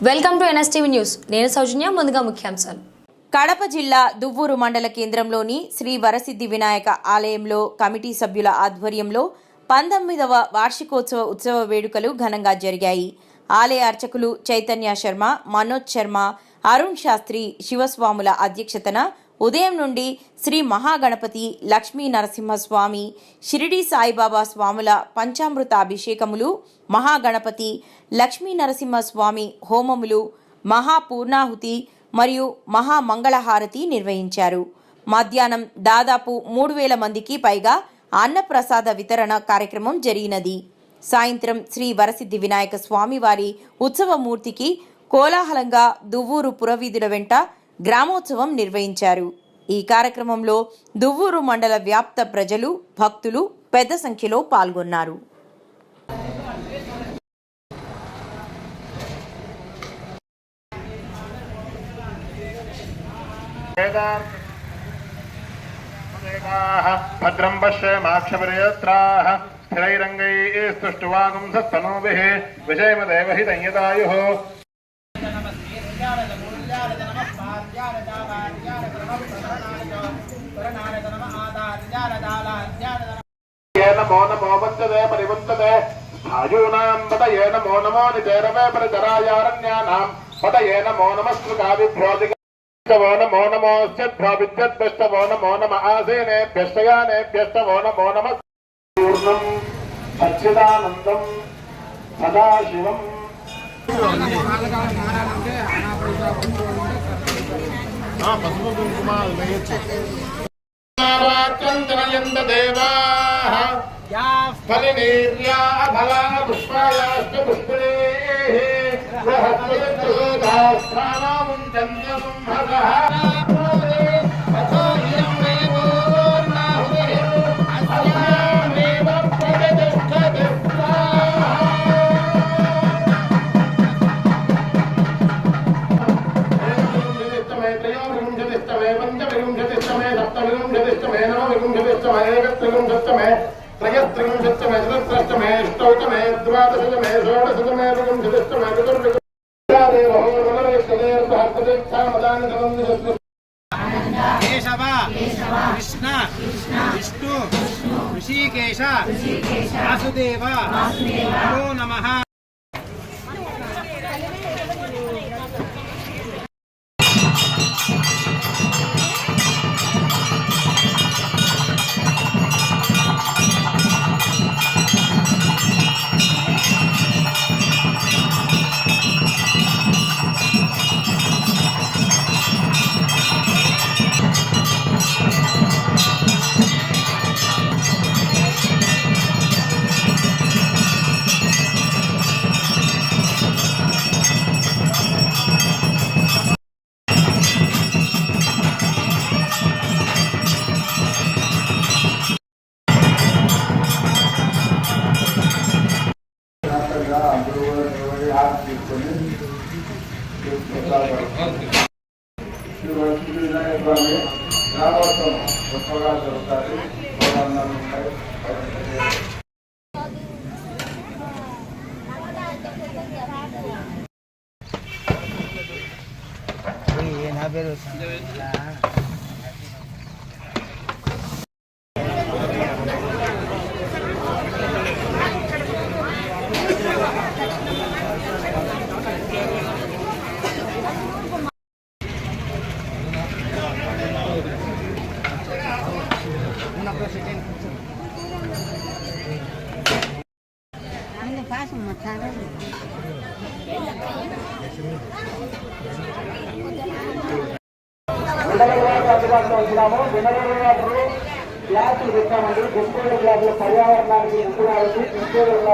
Welcome to NSTV news. నేను సౌజన్య. ముందుగా ముఖ్యాంశాలు. కడప జిల్లా దువ్వూరు మండల కేంద్రంలోని శ్రీ వరసిద్ధి వినాయక ఆలయంలో కమిటీ సభ్యుల ఆధ్వర్యంలో 19వ వార్షికోత్సవ ఉత్సవ వేడుకలు ఘనంగా జరిగాయి. ఆలయ అర్చకులు చైతన్య శర్మ, మనోజ్ శర్మ, అరుణ్ శాస్త్రి శివస్వాముల అధ్యక్షతన ఉదయం నుండి శ్రీ మహాగణపతి, లక్ష్మీ నరసింహస్వామి, షిరిడి సాయిబాబా స్వాముల పంచామృత అభిషేకములు, మహాగణపతి, లక్ష్మీ నరసింహస్వామి హోమములు, మహాపూర్ణాహుతి మరియు మహామంగళహారతి నిర్వహించారు. మధ్యాహ్నం దాదాపు 3000 మందికి పైగా అన్నప్రసాద వితరణ కార్యక్రమం జరిగినది. సాయంత్రం శ్రీ వరసిద్ధి వినాయక స్వామివారి ఉత్సవమూర్తికి కోలాహలంగా దువ్వూరు పురవీధుల వెంట గ్రామోత్సవం నిర్వహించారు. ఈ కార్యక్రమంలో దువ్వూరు మండల వ్యాప్త ప్రజలు, భక్తులు పెద్ద సంఖ్యలో పాల్గొన్నారు. భద్రం పశ్యేమాక్షపర్యత్రాః స్థిరైరంగైః స్తుష్టువాగుంసస్తనూభిః విజయమదేవహితయ్యదాయుః. నమో నమో వంచదే పరివంచదే స్థాయూనాం పతయే నమో నమో నిజేరవే పరిచరాయారణ్యానాం పతయే నమో నమస్కృతాభిభ్యోజిక నమో నమో నమోస్యద్భ్యో విద్యద్భ్యష్టవో నమో నమ ఆసేనేభ్యష్టయానేభ్యష్టవో నమో నమ. పూర్ణం సచ్చిదానందం సదాశివం. పసుపు కుంకుమ వేయచ్చు. దేవాః ఫలినీర్యా ఫలా పుష్పాయాస్తు పుష్పిణీః బృహస్పతిర్జోదాస్థానాముం చంద్రసింహసః. पंचविंशतिष्टमे सप्तविंशतिष्टमे नवविंशतिष्टमे एकत्रिंशत्तमे त्रयस्त्रिंशत्तमे चतुस्रष्टमे अष्टौतमे द्वादशतमे षोडशतमे विंशतिष्टमे केशव कृष्ण विष्णु ऋषिकेश वासुदेव नमो नमः. అందుబాటులో ఉంటున్నాము. మినరల్ వాటర్ గ్లాసులు పెట్టామండి. గుంటూరు గ్లాసులు పర్యావరణానికి అనుకూలాలు